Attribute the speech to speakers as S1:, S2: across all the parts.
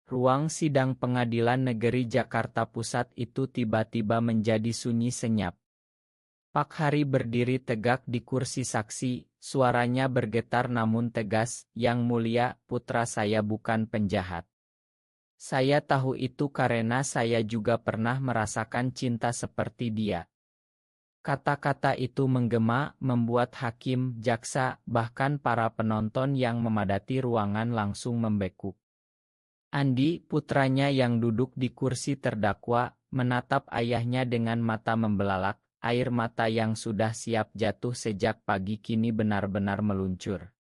S1: Ruang sidang Pengadilan Negeri Jakarta Pusat itu tiba-tiba menjadi sunyi senyap. Pak Hari berdiri tegak di kursi saksi, suaranya bergetar namun tegas, "Yang mulia, putra saya bukan penjahat. Saya tahu itu karena saya juga pernah merasakan cinta seperti dia." Kata-kata itu menggema, membuat hakim, jaksa, bahkan para penonton yang memadati ruangan langsung membeku. Andi, putranya yang duduk di kursi terdakwa, menatap ayahnya dengan mata membelalak, air mata yang sudah siap jatuh sejak pagi kini benar-benar meluncur.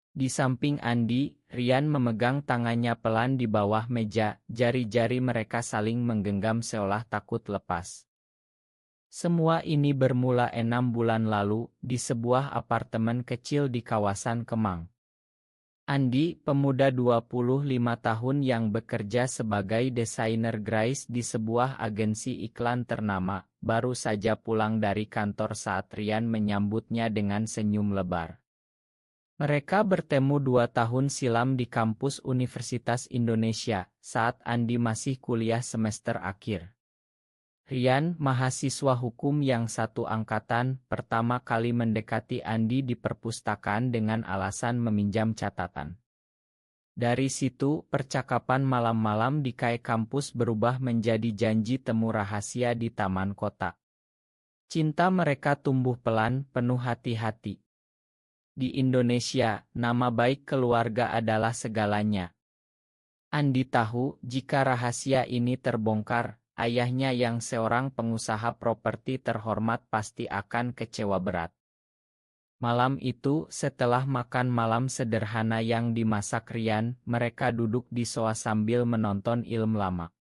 S1: Di samping Andi, Rian memegang tangannya pelan di bawah meja, jari-jari mereka saling menggenggam seolah takut lepas. Semua ini bermula 6 bulan lalu, di sebuah apartemen kecil di kawasan Kemang. Andi, pemuda 25 tahun yang bekerja sebagai desainer grafis di sebuah agensi iklan ternama, baru saja pulang dari kantor saat Rian menyambutnya dengan senyum lebar. Mereka bertemu 2 tahun silam di kampus Universitas Indonesia, saat Andi masih kuliah semester akhir. Rian, mahasiswa hukum yang satu angkatan, pertama kali mendekati Andi di perpustakaan dengan alasan meminjam catatan. Dari situ, percakapan malam-malam di kai kampus berubah menjadi janji temu rahasia di taman kota. Cinta mereka tumbuh pelan, penuh hati-hati. Di Indonesia, nama baik keluarga adalah segalanya. Andi tahu, jika rahasia ini terbongkar, ayahnya yang seorang pengusaha properti terhormat pasti akan kecewa berat. Malam itu, setelah makan malam sederhana yang dimasak Rian, mereka duduk di sofa sambil menonton film lama.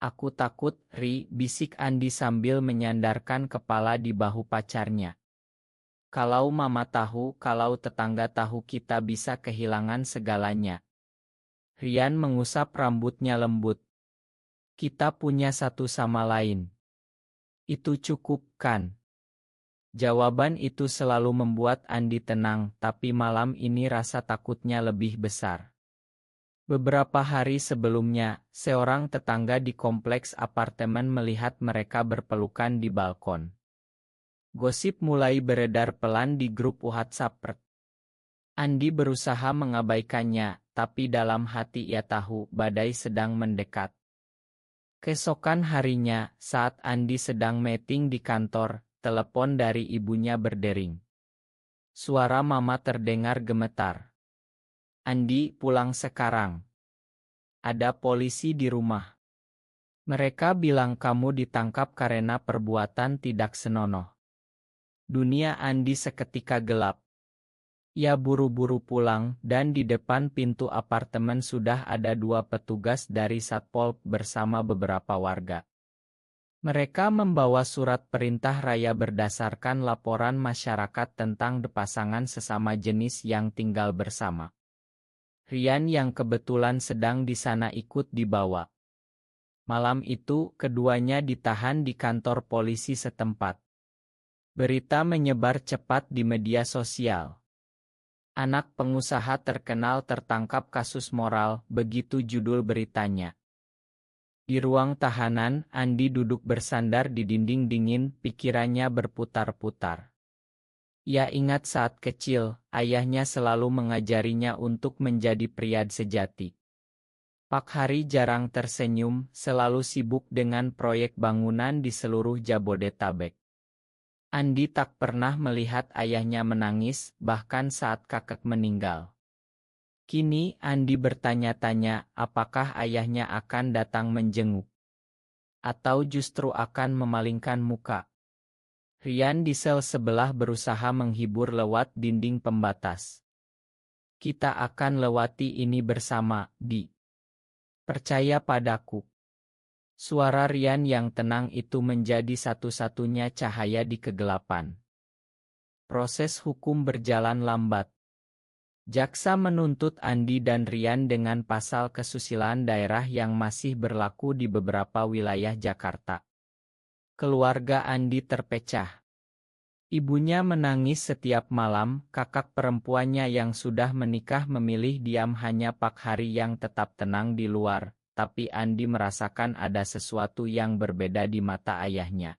S1: "Aku takut, Ri," bisik Andi sambil menyandarkan kepala di bahu pacarnya. "Kalau mama tahu, kalau tetangga tahu kita bisa kehilangan segalanya." Rian mengusap rambutnya lembut. "Kita punya satu sama lain. Itu cukup, kan?" Jawaban itu selalu membuat Andi tenang, tapi malam ini rasa takutnya lebih besar. Beberapa hari sebelumnya, seorang tetangga di kompleks apartemen melihat mereka berpelukan di balkon. Gosip mulai beredar pelan di grup WhatsApp. Andi berusaha mengabaikannya, tapi dalam hati ia tahu badai sedang mendekat. Keesokan harinya, saat Andi sedang meeting di kantor, telepon dari ibunya berdering. Suara mama terdengar gemetar. "Andi, pulang sekarang. Ada polisi di rumah. Mereka bilang kamu ditangkap karena perbuatan tidak senonoh." Dunia Andi seketika gelap. Ia buru-buru pulang, dan di depan pintu apartemen sudah ada 2 petugas dari Satpol bersama beberapa warga. Mereka membawa surat perintah raya berdasarkan laporan masyarakat tentang pasangan sesama jenis yang tinggal bersama. Rian yang kebetulan sedang di sana ikut dibawa. Malam itu, keduanya ditahan di kantor polisi setempat. Berita menyebar cepat di media sosial. "Anak pengusaha terkenal tertangkap kasus moral," begitu judul beritanya. Di ruang tahanan, Andi duduk bersandar di dinding dingin, pikirannya berputar-putar. Ia ingat saat kecil, ayahnya selalu mengajarinya untuk menjadi pria sejati. Pak Hari jarang tersenyum, selalu sibuk dengan proyek bangunan di seluruh Jabodetabek. Andi tak pernah melihat ayahnya menangis, bahkan saat kakek meninggal. Kini Andi bertanya-tanya, apakah ayahnya akan datang menjenguk? Atau justru akan memalingkan muka? Rian di sel sebelah berusaha menghibur lewat dinding pembatas. "Kita akan lewati ini bersama, Di. Percaya padaku." Suara Rian yang tenang itu menjadi satu-satunya cahaya di kegelapan. Proses hukum berjalan lambat. Jaksa menuntut Andi dan Rian dengan pasal kesusilaan daerah yang masih berlaku di beberapa wilayah Jakarta. Keluarga Andi terpecah. Ibunya menangis setiap malam, kakak perempuannya yang sudah menikah memilih diam, hanya Pak Hari yang tetap tenang di luar, tapi Andi merasakan ada sesuatu yang berbeda di mata ayahnya.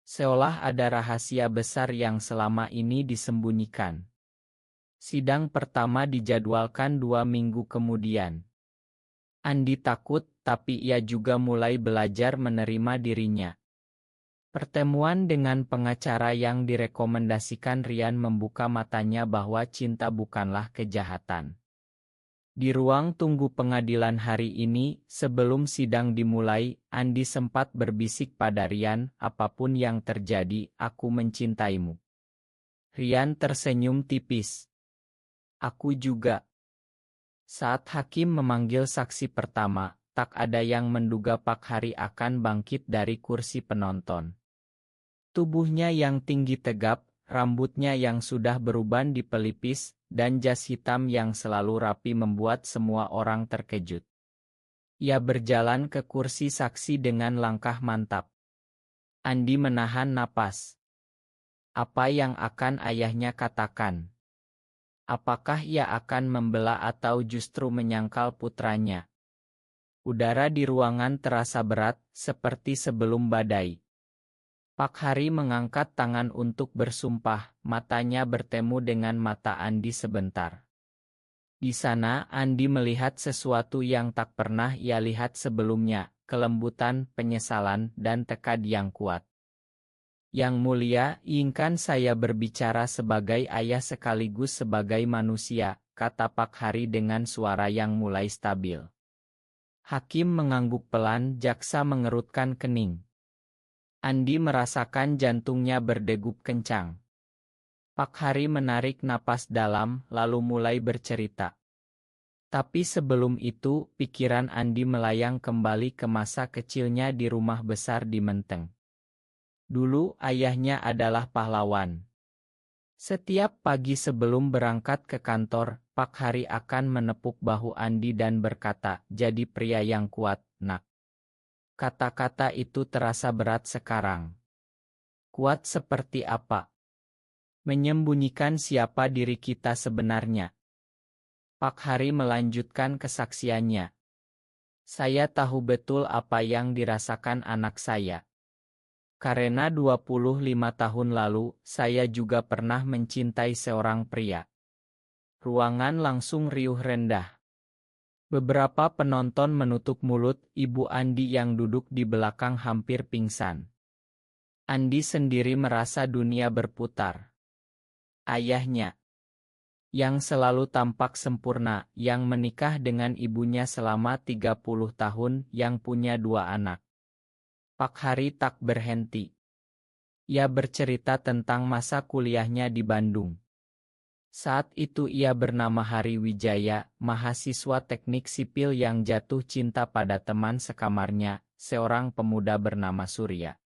S1: Seolah ada rahasia besar yang selama ini disembunyikan. Sidang pertama dijadwalkan 2 minggu kemudian. Andi takut, tapi ia juga mulai belajar menerima dirinya. Pertemuan dengan pengacara yang direkomendasikan Rian membuka matanya bahwa cinta bukanlah kejahatan. Di ruang tunggu pengadilan hari ini, sebelum sidang dimulai, Andi sempat berbisik pada Rian, "Apapun yang terjadi, aku mencintaimu." Rian tersenyum tipis. "Aku juga." Saat hakim memanggil saksi pertama, tak ada yang menduga Pak Hari akan bangkit dari kursi penonton. Tubuhnya yang tinggi tegap, rambutnya yang sudah beruban di pelipis, dan jas hitam yang selalu rapi membuat semua orang terkejut. Ia berjalan ke kursi saksi dengan langkah mantap. Andi menahan napas. Apa yang akan ayahnya katakan? Apakah ia akan membela atau justru menyangkal putranya? Udara di ruangan terasa berat, seperti sebelum badai. Pak Hari mengangkat tangan untuk bersumpah, matanya bertemu dengan mata Andi sebentar. Di sana Andi melihat sesuatu yang tak pernah ia lihat sebelumnya, kelembutan, penyesalan, dan tekad yang kuat. "Yang mulia, izinkan saya berbicara sebagai ayah sekaligus sebagai manusia," kata Pak Hari dengan suara yang mulai stabil. Hakim mengangguk pelan, jaksa mengerutkan kening. Andi merasakan jantungnya berdegup kencang. Pak Hari menarik napas dalam, lalu mulai bercerita. Tapi sebelum itu, pikiran Andi melayang kembali ke masa kecilnya di rumah besar di Menteng. Dulu ayahnya adalah pahlawan. Setiap pagi sebelum berangkat ke kantor, Pak Hari akan menepuk bahu Andi dan berkata, "Jadi pria yang kuat, nak." Kata-kata itu terasa berat sekarang. Kuat seperti apa? Menyembunyikan siapa diri kita sebenarnya. Pak Hari melanjutkan kesaksiannya. "Saya tahu betul apa yang dirasakan anak saya. Karena 25 tahun lalu, saya juga pernah mencintai seorang pria." Ruangan langsung riuh rendah. Beberapa penonton menutup mulut, ibu Andi yang duduk di belakang hampir pingsan. Andi sendiri merasa dunia berputar. Ayahnya, yang selalu tampak sempurna, yang menikah dengan ibunya selama 30 tahun, yang punya 2 anak. Pak Hari tak berhenti. Ia bercerita tentang masa kuliahnya di Bandung. Saat itu ia bernama Hari Wijaya, mahasiswa teknik sipil yang jatuh cinta pada teman sekamarnya, seorang pemuda bernama Surya.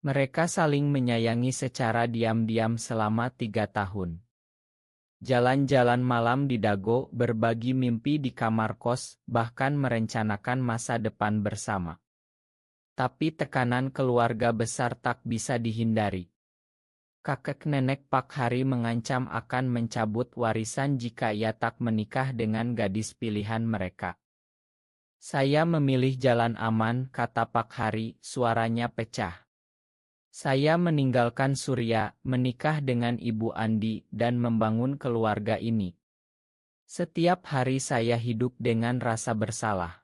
S1: Mereka saling menyayangi secara diam-diam selama 3 tahun. Jalan-jalan malam di Dago, berbagi mimpi di kamar kos, bahkan merencanakan masa depan bersama. Tapi tekanan keluarga besar tak bisa dihindari. Kakek nenek Pak Hari mengancam akan mencabut warisan jika ia tak menikah dengan gadis pilihan mereka. "Saya memilih jalan aman," kata Pak Hari, suaranya pecah. "Saya meninggalkan Surya, menikah dengan Ibu Andi, dan membangun keluarga ini. Setiap hari saya hidup dengan rasa bersalah.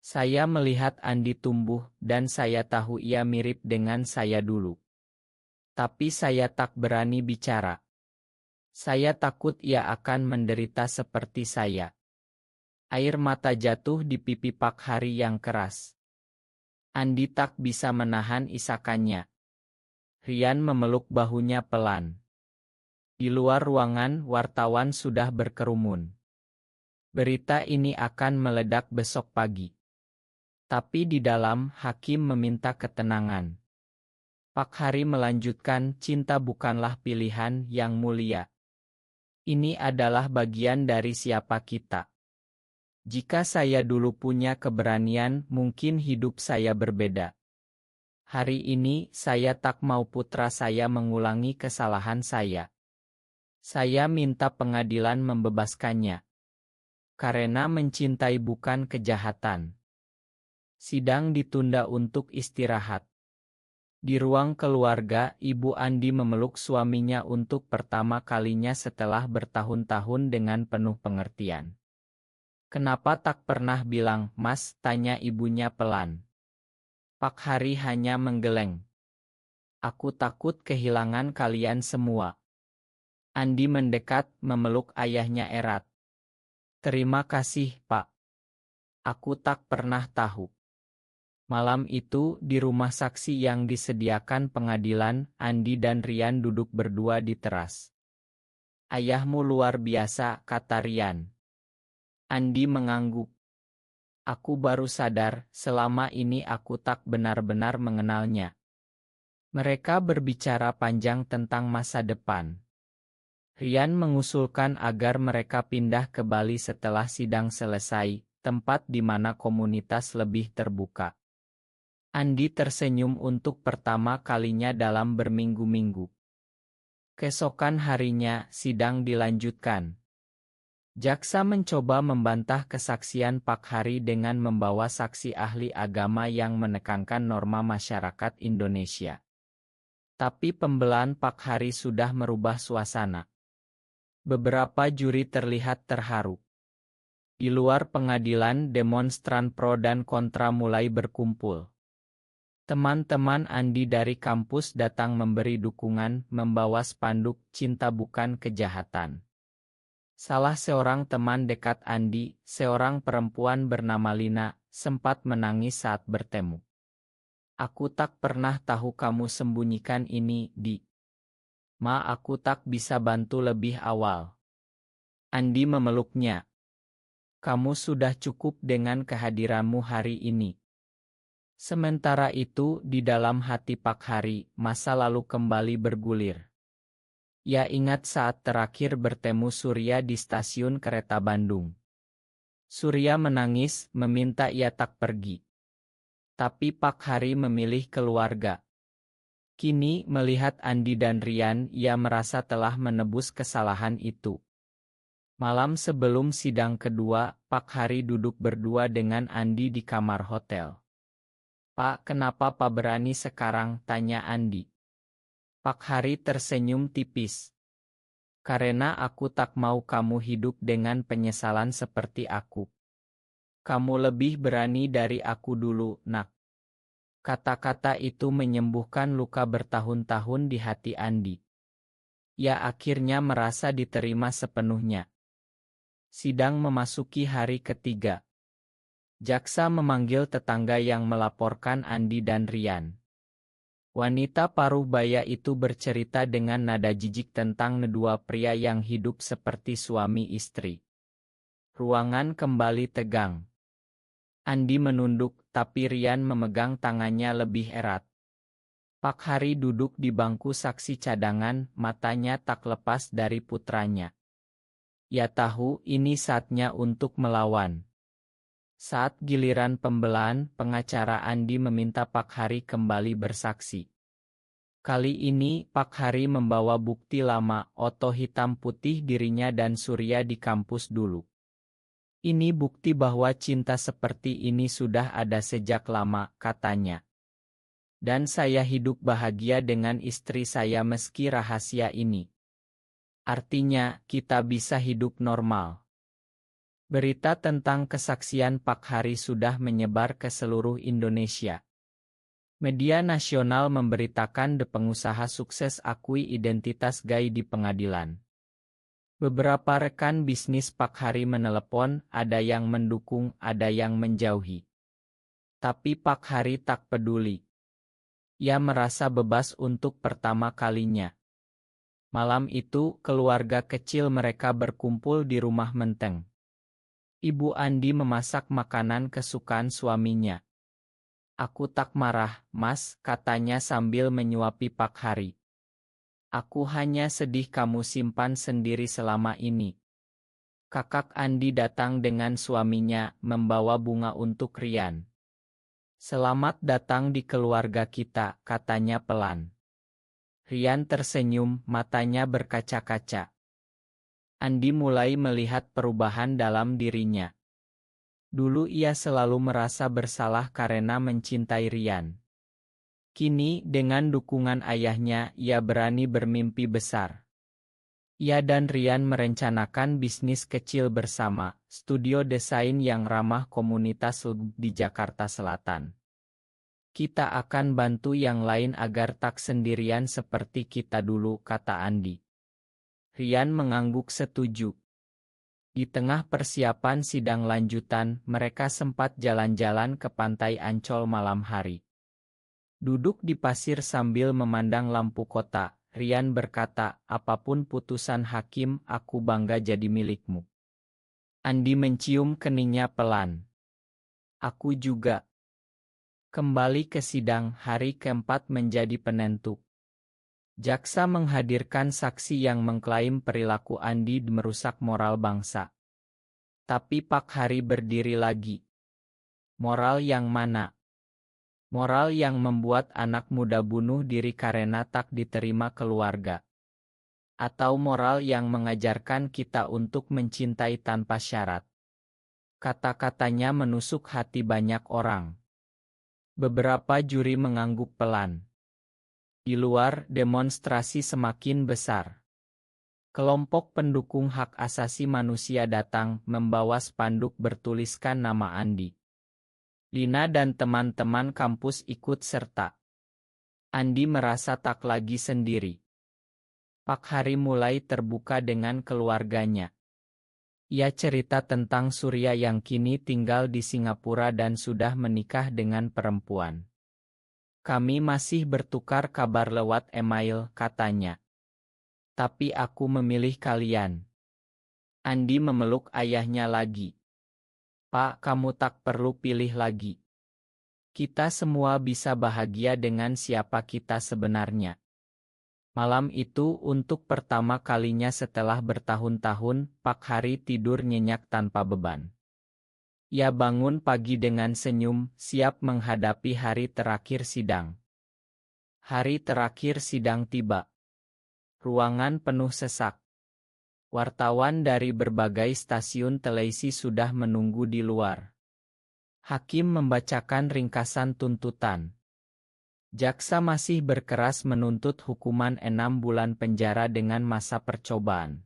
S1: Saya melihat Andi tumbuh, dan saya tahu ia mirip dengan saya dulu. Tapi saya tak berani bicara. Saya takut ia akan menderita seperti saya." Air mata jatuh di pipi Pak Hari yang keras. Andi tak bisa menahan isakannya. Rian memeluk bahunya pelan. Di luar ruangan, wartawan sudah berkerumun. Berita ini akan meledak besok pagi. Tapi di dalam, hakim meminta ketenangan. Pak Hari melanjutkan, "Cinta bukanlah pilihan, yang mulia. Ini adalah bagian dari siapa kita. Jika saya dulu punya keberanian, mungkin hidup saya berbeda. Hari ini saya tak mau putra saya mengulangi kesalahan saya. Saya minta pengadilan membebaskannya. Karena mencintai bukan kejahatan. Sidang ditunda untuk istirahat. Di ruang keluarga, Ibu Andi memeluk suaminya untuk pertama kalinya setelah bertahun-tahun dengan penuh pengertian. "Kenapa tak pernah bilang, Mas?" tanya ibunya pelan. Pak Hari hanya menggeleng. "Aku takut kehilangan kalian semua." Andi mendekat, memeluk ayahnya erat. "Terima kasih, Pak. Aku tak pernah tahu." Malam itu, di rumah saksi yang disediakan pengadilan, Andi dan Rian duduk berdua di teras. "Ayahmu luar biasa," kata Rian. Andi mengangguk. "Aku baru sadar, selama ini aku tak benar-benar mengenalnya." Mereka berbicara panjang tentang masa depan. Rian mengusulkan agar mereka pindah ke Bali setelah sidang selesai, tempat di mana komunitas lebih terbuka. Andi tersenyum untuk pertama kalinya dalam berminggu-minggu. Keesokan harinya, sidang dilanjutkan. Jaksa mencoba membantah kesaksian Pak Hari dengan membawa saksi ahli agama yang menekankan norma masyarakat Indonesia. Tapi pembelaan Pak Hari sudah merubah suasana. Beberapa juri terlihat terharu. Di luar pengadilan, demonstran pro dan kontra mulai berkumpul. Teman-teman Andi dari kampus datang memberi dukungan, membawa spanduk "Cinta Bukan Kejahatan". Salah seorang teman dekat Andi, seorang perempuan bernama Lina, sempat menangis saat bertemu. "Aku tak pernah tahu kamu sembunyikan ini, Di. Ma, aku tak bisa bantu lebih awal." Andi memeluknya. "Kamu sudah cukup dengan kehadiranmu hari ini." Sementara itu, di dalam hati Pak Hari, masa lalu kembali bergulir. Ia ingat saat terakhir bertemu Surya di stasiun kereta Bandung. Surya menangis, meminta ia tak pergi. Tapi Pak Hari memilih keluarga. Kini, melihat Andi dan Rian, ia merasa telah menebus kesalahan itu. Malam sebelum sidang kedua, Pak Hari duduk berdua dengan Andi di kamar hotel. "Pak, kenapa Pak berani sekarang?" tanya Andi. Pak Hari tersenyum tipis. "Karena aku tak mau kamu hidup dengan penyesalan seperti aku. Kamu lebih berani dari aku dulu, Nak." Kata-kata itu menyembuhkan luka bertahun-tahun di hati Andi. Ia akhirnya merasa diterima sepenuhnya. Sidang memasuki hari ketiga. Jaksa memanggil tetangga yang melaporkan Andi dan Rian. Wanita paruh baya itu bercerita dengan nada jijik tentang dua pria yang hidup seperti suami istri. Ruangan kembali tegang. Andi menunduk, tapi Rian memegang tangannya lebih erat. Pak Hari duduk di bangku saksi cadangan, matanya tak lepas dari putranya. Ia tahu ini saatnya untuk melawan. Saat giliran pembelaan, pengacara Andi meminta Pak Hari kembali bersaksi. Kali ini, Pak Hari membawa bukti lama, foto hitam putih dirinya dan Surya di kampus dulu. "Ini bukti bahwa cinta seperti ini sudah ada sejak lama," katanya. "Dan saya hidup bahagia dengan istri saya meski rahasia ini. Artinya, kita bisa hidup normal." Berita tentang kesaksian Pak Hari sudah menyebar ke seluruh Indonesia. Media nasional memberitakan pengusaha sukses akui identitas gay di pengadilan. Beberapa rekan bisnis Pak Hari menelepon, ada yang mendukung, ada yang menjauhi. Tapi Pak Hari tak peduli. Ia merasa bebas untuk pertama kalinya. Malam itu, keluarga kecil mereka berkumpul di rumah Menteng. Ibu Andi memasak makanan kesukaan suaminya. "Aku tak marah, Mas," katanya sambil menyuapi Pak Hari. "Aku hanya sedih kamu simpan sendiri selama ini." Kakak Andi datang dengan suaminya, membawa bunga untuk Rian. Selamat datang di keluarga kita, katanya pelan. Rian tersenyum, matanya berkaca-kaca. Andi mulai melihat perubahan dalam dirinya. Dulu ia selalu merasa bersalah karena mencintai Rian. Kini, dengan dukungan ayahnya, ia berani bermimpi besar. Ia dan Rian merencanakan bisnis kecil bersama, studio desain yang ramah komunitas di Jakarta Selatan. Kita akan bantu yang lain agar tak sendirian seperti kita dulu, kata Andi. Rian mengangguk setuju. Di tengah persiapan sidang lanjutan, mereka sempat jalan-jalan ke pantai Ancol malam hari. Duduk di pasir sambil memandang lampu kota, Rian berkata, apapun putusan hakim, aku bangga jadi milikmu. Andi mencium keningnya pelan. Aku juga. Kembali ke sidang, hari keempat menjadi penentu. Jaksa menghadirkan saksi yang mengklaim perilaku Andi merusak moral bangsa. Tapi Pak Hari berdiri lagi. Moral yang mana? Moral yang membuat anak muda bunuh diri karena tak diterima keluarga. Atau moral yang mengajarkan kita untuk mencintai tanpa syarat. Kata-katanya menusuk hati banyak orang. Beberapa juri mengangguk pelan. Di luar, demonstrasi semakin besar. Kelompok pendukung hak asasi manusia datang membawa spanduk bertuliskan nama Andi. Lina dan teman-teman kampus ikut serta. Andi merasa tak lagi sendiri. Pak Hari mulai terbuka dengan keluarganya. Ia cerita tentang Surya yang kini tinggal di Singapura dan sudah menikah dengan perempuan. Kami masih bertukar kabar lewat email, katanya. Tapi aku memilih kalian. Andi memeluk ayahnya lagi. Pak, kamu tak perlu pilih lagi. Kita semua bisa bahagia dengan siapa kita sebenarnya. Malam itu untuk pertama kalinya setelah bertahun-tahun, Pak Hari tidur nyenyak tanpa beban. Ia bangun pagi dengan senyum, siap menghadapi hari terakhir sidang. Hari terakhir sidang tiba. Ruangan penuh sesak. Wartawan dari berbagai stasiun televisi sudah menunggu di luar. Hakim membacakan ringkasan tuntutan. Jaksa masih berkeras menuntut hukuman 6 bulan penjara dengan masa percobaan.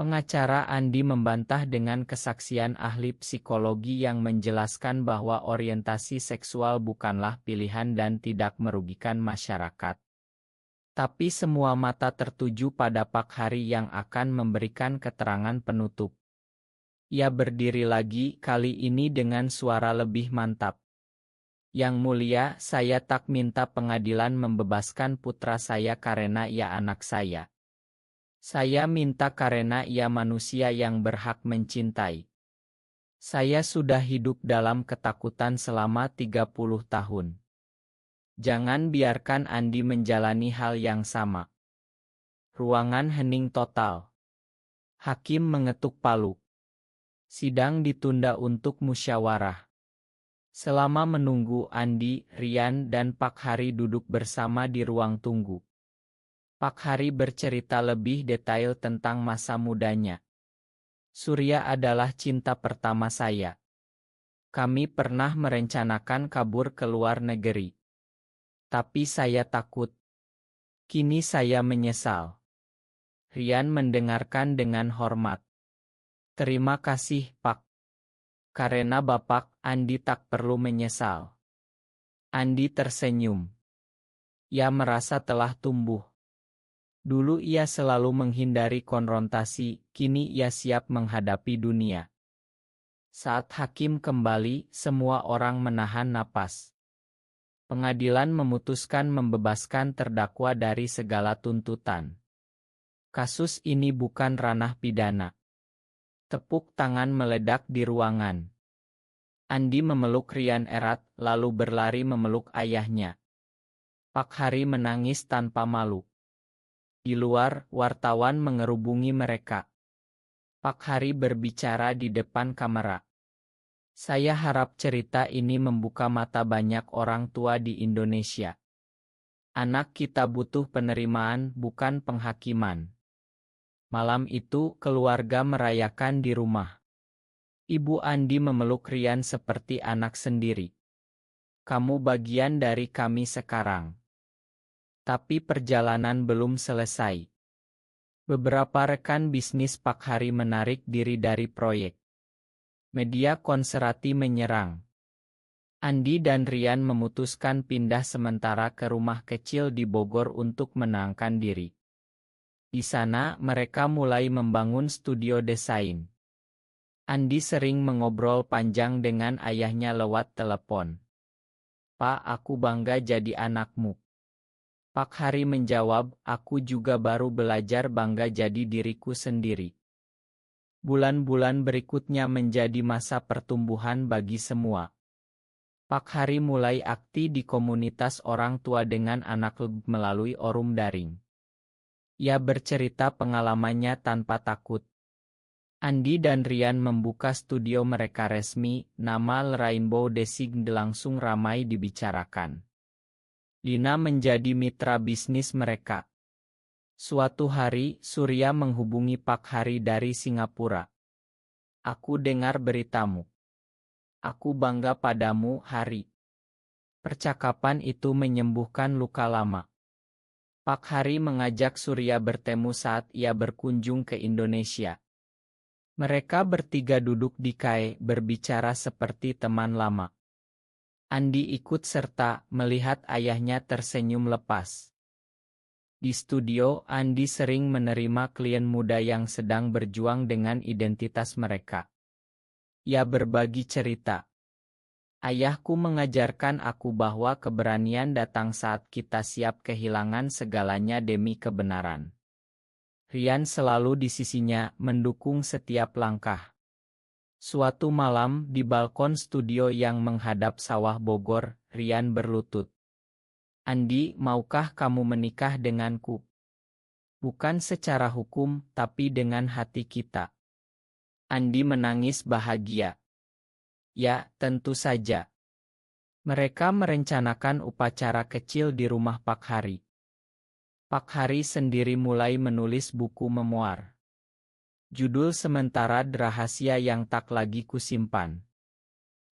S1: Pengacara Andi membantah dengan kesaksian ahli psikologi yang menjelaskan bahwa orientasi seksual bukanlah pilihan dan tidak merugikan masyarakat. Tapi semua mata tertuju pada Pak Hari yang akan memberikan keterangan penutup. Ia berdiri lagi, kali ini dengan suara lebih mantap. Yang mulia, saya tak minta pengadilan membebaskan putra saya karena ia anak saya. Saya minta karena ia manusia yang berhak mencintai. Saya sudah hidup dalam ketakutan selama 30 tahun. Jangan biarkan Andi menjalani hal yang sama. Ruangan hening total. Hakim mengetuk palu. Sidang ditunda untuk musyawarah. Selama menunggu, Andi, Rian, dan Pak Hari duduk bersama di ruang tunggu. Pak Hari bercerita lebih detail tentang masa mudanya. Surya adalah cinta pertama saya. Kami pernah merencanakan kabur ke luar negeri. Tapi saya takut. Kini saya menyesal. Rian mendengarkan dengan hormat. Terima kasih, Pak. Karena Bapak, Andi tak perlu menyesal. Andi tersenyum. Ia merasa telah tumbuh. Dulu ia selalu menghindari konfrontasi, kini ia siap menghadapi dunia. Saat hakim kembali, semua orang menahan napas. Pengadilan memutuskan membebaskan terdakwa dari segala tuntutan. Kasus ini bukan ranah pidana. Tepuk tangan meledak di ruangan. Andi memeluk Rian erat, lalu berlari memeluk ayahnya. Pak Hari menangis tanpa malu. Di luar, wartawan mengerubungi mereka. Pak Hari berbicara di depan kamera. Saya harap cerita ini membuka mata banyak orang tua di Indonesia. Anak kita butuh penerimaan, bukan penghakiman. Malam itu, keluarga merayakan di rumah. Ibu Andi memeluk Rian seperti anak sendiri. Kamu bagian dari kami sekarang. Tapi perjalanan belum selesai. Beberapa rekan bisnis Pak Hari menarik diri dari proyek. Media konservatif menyerang. Andi dan Rian memutuskan pindah sementara ke rumah kecil di Bogor untuk menenangkan diri. Di sana, mereka mulai membangun studio desain. Andi sering mengobrol panjang dengan ayahnya lewat telepon. "Pak, aku bangga jadi anakmu." Pak Hari menjawab, "Aku juga baru belajar bangga jadi diriku sendiri." Bulan-bulan berikutnya menjadi masa pertumbuhan bagi semua. Pak Hari mulai aktif di komunitas orang tua dengan anak melalui forum daring. Ia bercerita pengalamannya tanpa takut. Andi dan Rian membuka studio mereka resmi, nama Rainbow Design langsung ramai dibicarakan. Lina menjadi mitra bisnis mereka. Suatu hari, Surya menghubungi Pak Hari dari Singapura. "Aku dengar beritamu. Aku bangga padamu, Hari." Percakapan itu menyembuhkan luka lama. Pak Hari mengajak Surya bertemu saat ia berkunjung ke Indonesia. Mereka bertiga duduk di KAE, berbicara seperti teman lama. Andi ikut serta, melihat ayahnya tersenyum lepas. Di studio, Andi sering menerima klien muda yang sedang berjuang dengan identitas mereka. Ia berbagi cerita. "Ayahku mengajarkan aku bahwa keberanian datang saat kita siap kehilangan segalanya demi kebenaran." Rian selalu di sisinya, mendukung setiap langkah. Suatu malam, di balkon studio yang menghadap sawah Bogor, Rian berlutut. "Andi, maukah kamu menikah denganku? Bukan secara hukum, tapi dengan hati kita." Andi menangis bahagia. "Ya, tentu saja." Mereka merencanakan upacara kecil di rumah Pak Hari. Pak Hari sendiri mulai menulis buku memoir. Judul sementara Rahasia yang Tak Lagi Kusimpan.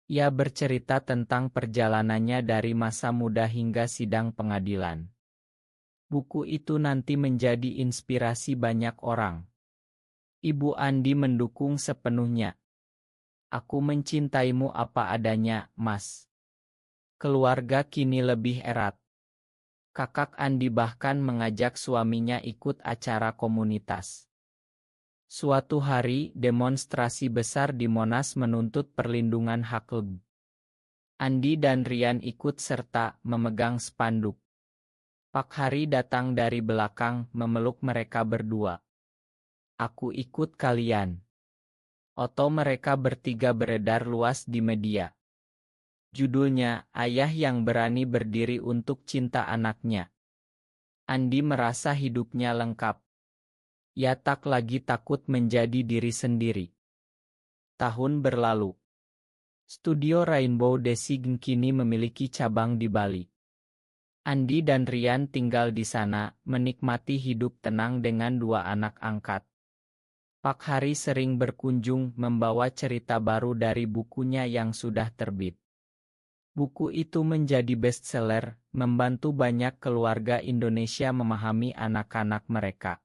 S1: Ia bercerita tentang perjalanannya dari masa muda hingga sidang pengadilan. Buku itu nanti menjadi inspirasi banyak orang. Ibu Andi mendukung sepenuhnya. "Aku mencintaimu apa adanya, Mas." Keluarga kini lebih erat. Kakak Andi bahkan mengajak suaminya ikut acara komunitas. Suatu hari, demonstrasi besar di Monas menuntut perlindungan hak LGBTI. Andi dan Rian ikut serta, memegang spanduk. Pak Hari datang dari belakang, memeluk mereka berdua. "Aku ikut kalian." Foto mereka bertiga beredar luas di media. Judulnya, "Ayah yang Berani Berdiri untuk Cinta Anaknya." Andi merasa hidupnya lengkap. Ia tak lagi takut menjadi diri sendiri. Tahun berlalu. Studio Rainbow Design kini memiliki cabang di Bali. Andi dan Rian tinggal di sana, menikmati hidup tenang dengan dua anak angkat. Pak Hari sering berkunjung, membawa cerita baru dari bukunya yang sudah terbit. Buku itu menjadi bestseller, membantu banyak keluarga Indonesia memahami anak-anak mereka.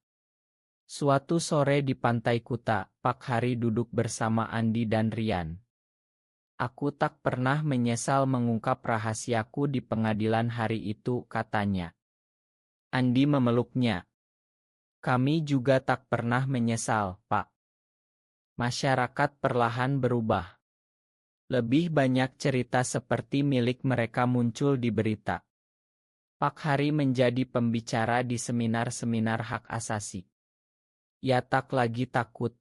S1: Suatu sore di Pantai Kuta, Pak Hari duduk bersama Andi dan Rian. "Aku tak pernah menyesal mengungkap rahasiaku di pengadilan hari itu," katanya. Andi memeluknya. "Kami juga tak pernah menyesal, Pak." Masyarakat perlahan berubah. Lebih banyak cerita seperti milik mereka muncul di berita. Pak Hari menjadi pembicara di seminar-seminar hak asasi. Ia tak lagi takut.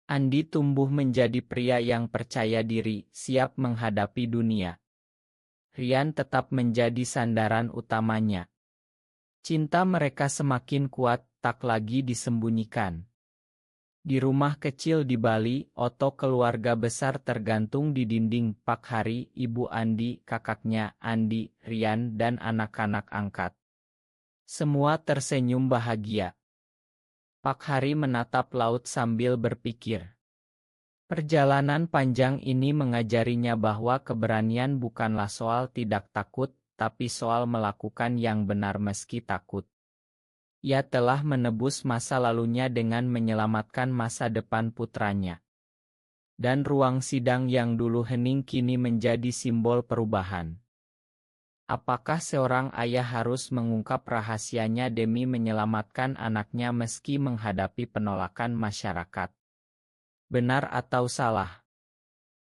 S1: Andi tumbuh menjadi pria yang percaya diri, siap menghadapi dunia. Rian tetap menjadi sandaran utamanya. Cinta mereka semakin kuat, tak lagi disembunyikan. Di rumah kecil di Bali, Oto keluarga besar tergantung di dinding. Pak Hari, Ibu Andi, kakaknya, Andi, Rian, dan anak-anak angkat. Semua tersenyum bahagia. Pak Hari menatap laut sambil berpikir. Perjalanan panjang ini mengajarinya bahwa keberanian bukanlah soal tidak takut, tapi soal melakukan yang benar meski takut. Ia telah menebus masa lalunya dengan menyelamatkan masa depan putranya. Dan ruang sidang yang dulu hening kini menjadi simbol perubahan. Apakah seorang ayah harus mengungkap rahasianya demi menyelamatkan anaknya meski menghadapi penolakan masyarakat? Benar atau salah?